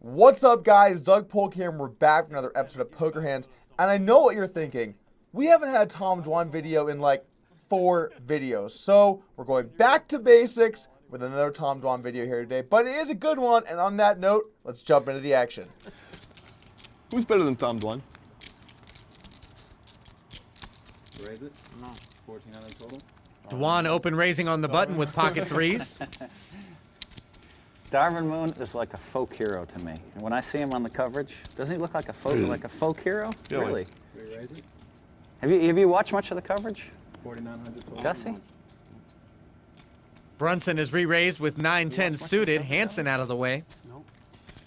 What's up, guys? Doug Polk here, and we're back for another episode of Poker Hands. And I know what you're thinking. We haven't had a Tom Dwan video in like 4 videos. So we're going back to basics with another Tom Dwan video here today. But it is a good one. And on that note, let's jump into the action. Who's better than Tom Dwan? Raise it? No. 1,400 total? Dwan open raising on the button with pocket threes. Darvin Moon is like a folk hero to me. And when I see him on the coverage, doesn't he look like a folk hero? Yeah, really? We raise it? Have you watched much of the coverage? 4,900 total. Does he? Brunson is re-raised with 9-10 suited. Hansen out of the way.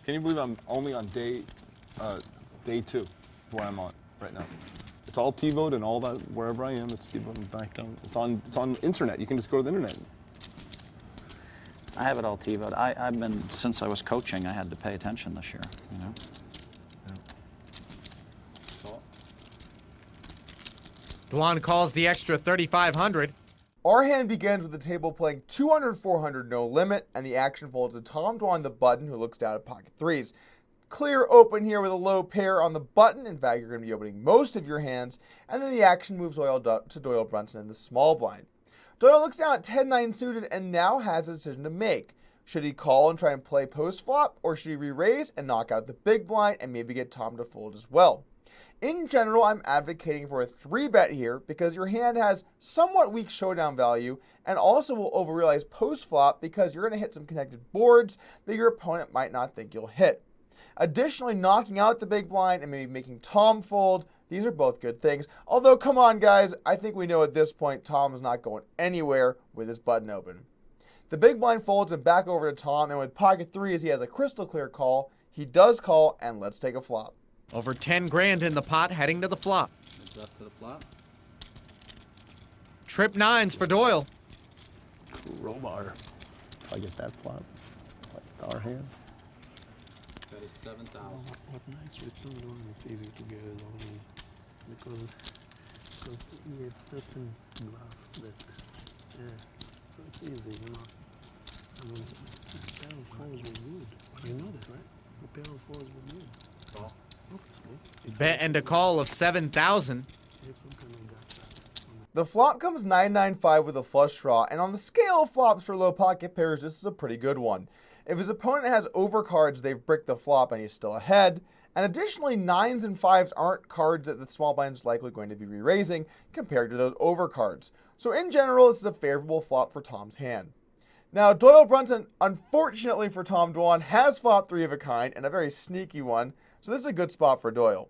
Can you believe I'm only on day 2 where I'm on right now? It's all T-vote and all that, wherever I am, it's T-vote and back down. It's on internet. You can just go to the internet. I have it all TiVoed. I've been, since I was coaching, I had to pay attention this year, you know? Dwan calls the extra 3,500. Our hand begins with the table playing 200-400 no limit, and the action folds to Tom Dwan the button, who looks down at pocket threes. Clear open here with a low pair on the button. In fact, you're going to be opening most of your hands, and then the action moves to Doyle Brunson in the small blind. Doyle looks down at 10-9 suited and now has a decision to make. Should he call and try and play post-flop, or should he re-raise and knock out the big blind and maybe get Tom to fold as well? In general, I'm advocating for a 3-bet here because your hand has somewhat weak showdown value and also will overrealize post-flop because you're going to hit some connected boards that your opponent might not think you'll hit. Additionally, knocking out the big blind and maybe making Tom fold, these are both good things. Although, come on, guys, I think we know at this point Tom is not going anywhere with his button open. The big blind folds and back over to Tom, and with pocket threes, he has a crystal clear call. He does call, and let's take a flop. Over 10 grand in the pot, heading to the flop. It's up to the flop. Trip nines for Doyle. Crowbar. If I get that flop, like our hand. That is 7,000. What nice with Tom Dwan, it's easy to get it all in because we have certain graphs that, so it's easy, you know. I mean, the pair of fours were good. You know that, right? The pair of fours were good. Call. Obviously. Bet and a call of 7,000. They have some kind of gotcha. The flop comes 9-9-5 with a flush draw, and on the scale of flops for low pocket pairs, this is a pretty good one. If his opponent has overcards, they've bricked the flop and he's still ahead. And additionally, 9s and 5s aren't cards that the small blind is likely going to be re-raising compared to those overcards. So in general, this is a favorable flop for Tom's hand. Now, Doyle Brunson, unfortunately for Tom Dwan, has flop 3 of a kind and a very sneaky one, so this is a good spot for Doyle.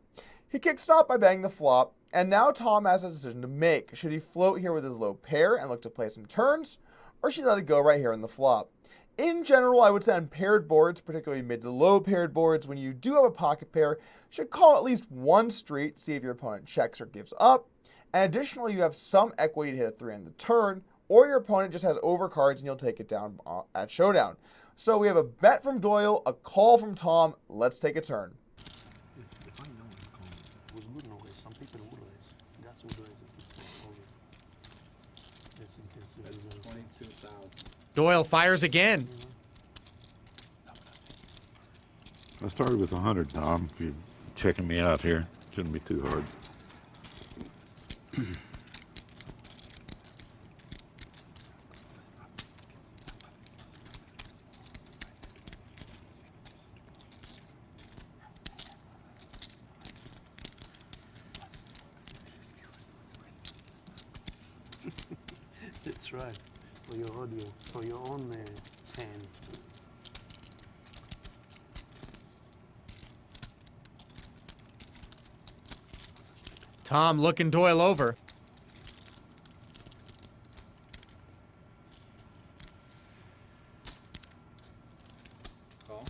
He kicks off by banging the flop, and now Tom has a decision to make. Should he float here with his low pair and look to play some turns, or should he let it go right here in the flop? In general, I would say on paired boards, particularly mid to low paired boards, when you do have a pocket pair, you should call at least one street, see if your opponent checks or gives up. And additionally, you have some equity to hit a 3 on the turn, or your opponent just has overcards and you'll take it down at showdown. So we have a bet from Doyle, a call from Tom. Let's take a turn. If I know the call was good no raise, some people would raise. That's what raise it. Just in case it is 22,000. Doyle fires again. I started with 100, Tom. If you're checking me out here, shouldn't be too hard. That's right. For your audience, for your own fans. Tom looking Doyle over. Call.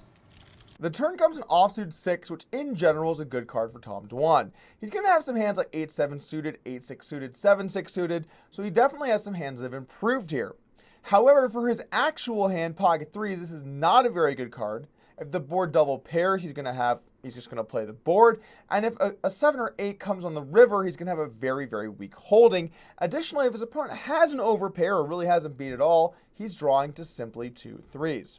The turn comes an offsuit 6, which in general is a good card for Tom Dwan. He's going to have some hands like 8-7 suited, 8-6 suited, 7-6 suited, so he definitely has some hands that have improved here. However, for his actual hand, pocket threes, this is not a very good card. If the board double pairs, he's just going to play the board. And if a 7 or 8 comes on the river, he's going to have a very, very weak holding. Additionally, if his opponent has an overpair or really hasn't beat at all, he's drawing to simply 2 3s.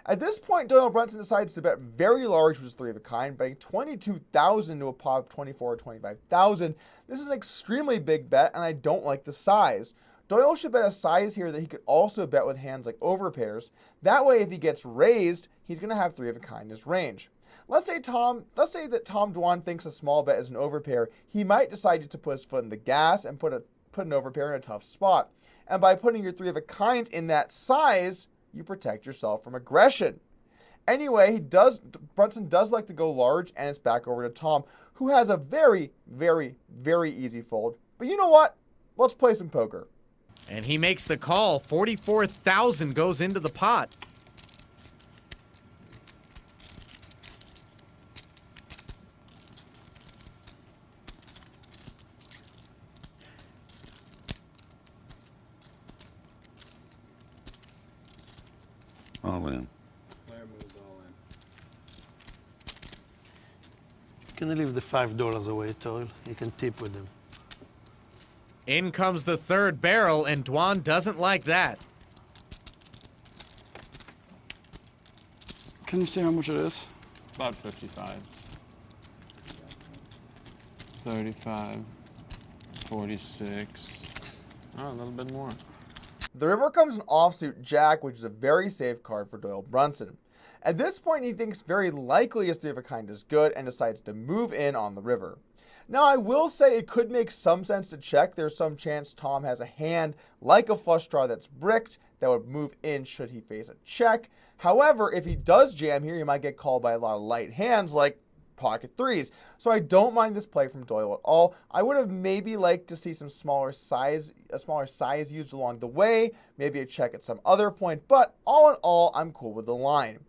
At this point, Doyle Brunson decides to bet very large, which is 3 of a kind, betting 22,000 to a pot of 24 or 25,000. This is an extremely big bet, and I don't like the size. Doyle should bet a size here that he could also bet with hands like overpairs. That way, if he gets raised, he's going to have 3 of a kind in his range. Let's say that Tom Dwan thinks a small bet is an overpair. He might decide to put his foot in the gas and put an overpair in a tough spot. And by putting your 3 of a kind in that size, you protect yourself from aggression. Anyway, Brunson does like to go large, and it's back over to Tom, who has a very, very, very easy fold. But you know what? Let's play some poker. And he makes the call. 44,000 goes into the pot. All in. Player moves all in. Can I leave the $5 away, Doyle? You can tip with them. In comes the third barrel, and Dwan doesn't like that. Can you see how much it is? About 55. 35, 46. Oh, a little bit more. The river comes an offsuit jack, which is a very safe card for Doyle Brunson. At this point, he thinks very likely his 3 of a kind is good and decides to move in on the river. Now, I will say it could make some sense to check. There's some chance Tom has a hand like a flush draw that's bricked that would move in should he face a check. However, if he does jam here, he might get called by a lot of light hands like pocket threes. So I don't mind this play from Doyle at all. I would have maybe liked to see a smaller size used along the way, maybe a check at some other point, but all in all, I'm cool with the line.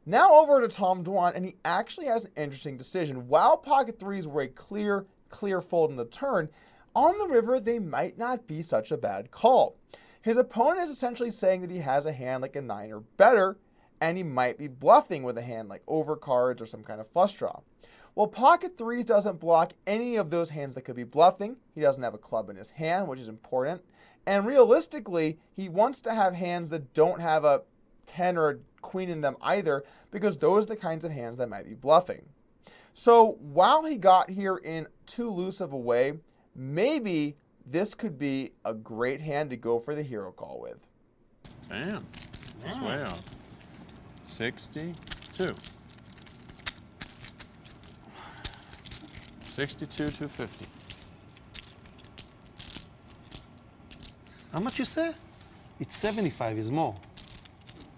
Now over to Tom Dwan, and he actually has an interesting decision. While pocket threes were a clear fold in the turn, on the river, they might not be such a bad call. His opponent is essentially saying that he has a hand like a 9 or better, and he might be bluffing with a hand like overcards or some kind of flush draw. Well, pocket threes doesn't block any of those hands that could be bluffing. He doesn't have a club in his hand, which is important. And realistically, he wants to have hands that don't have a 10 or a queen in them either, because those are the kinds of hands that might be bluffing. So while he got here in too loose of a way, maybe this could be a great hand to go for the hero call with. Bam. That's way off. 62. 62, 250. How much you say? It's 75 is more.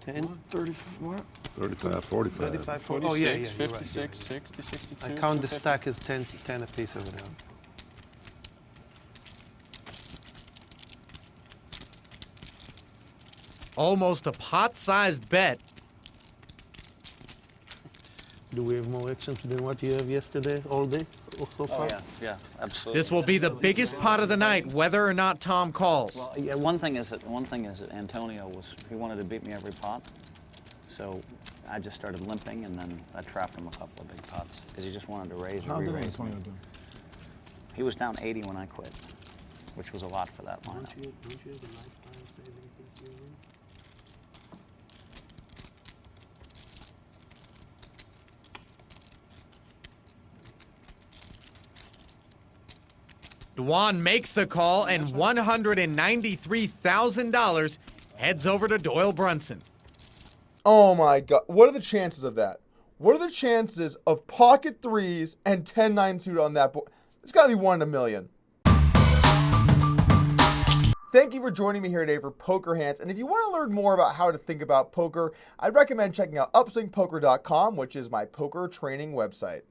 10? 30, what? 35, 45. 35, 46, oh, yeah, you're right. 56, 60, 62. I count the 250. stack as 10 a piece over there. Almost a pot-sized bet. Do we have more action than what you have yesterday, all day, so far? Oh, yeah, absolutely. This will be the biggest pot of the night, whether or not Tom calls. Well, yeah, one thing is that Antonio he wanted to beat me every pot, so I just started limping, and then I trapped him a couple of big pots because he just wanted to raise or How did re-raise Antonio me. do? He was down 80 when I quit, which was a lot for that lineup. Don't you have a lifetime saving case you win? Dwan makes the call, and $193,000 heads over to Doyle Brunson. Oh my God. What are the chances of that? What are the chances of pocket threes and 10-9 suited on that board? It's got to be 1 in a million. Thank you for joining me here today for Poker Hands. And if you want to learn more about how to think about poker, I'd recommend checking out upswingpoker.com, which is my poker training website.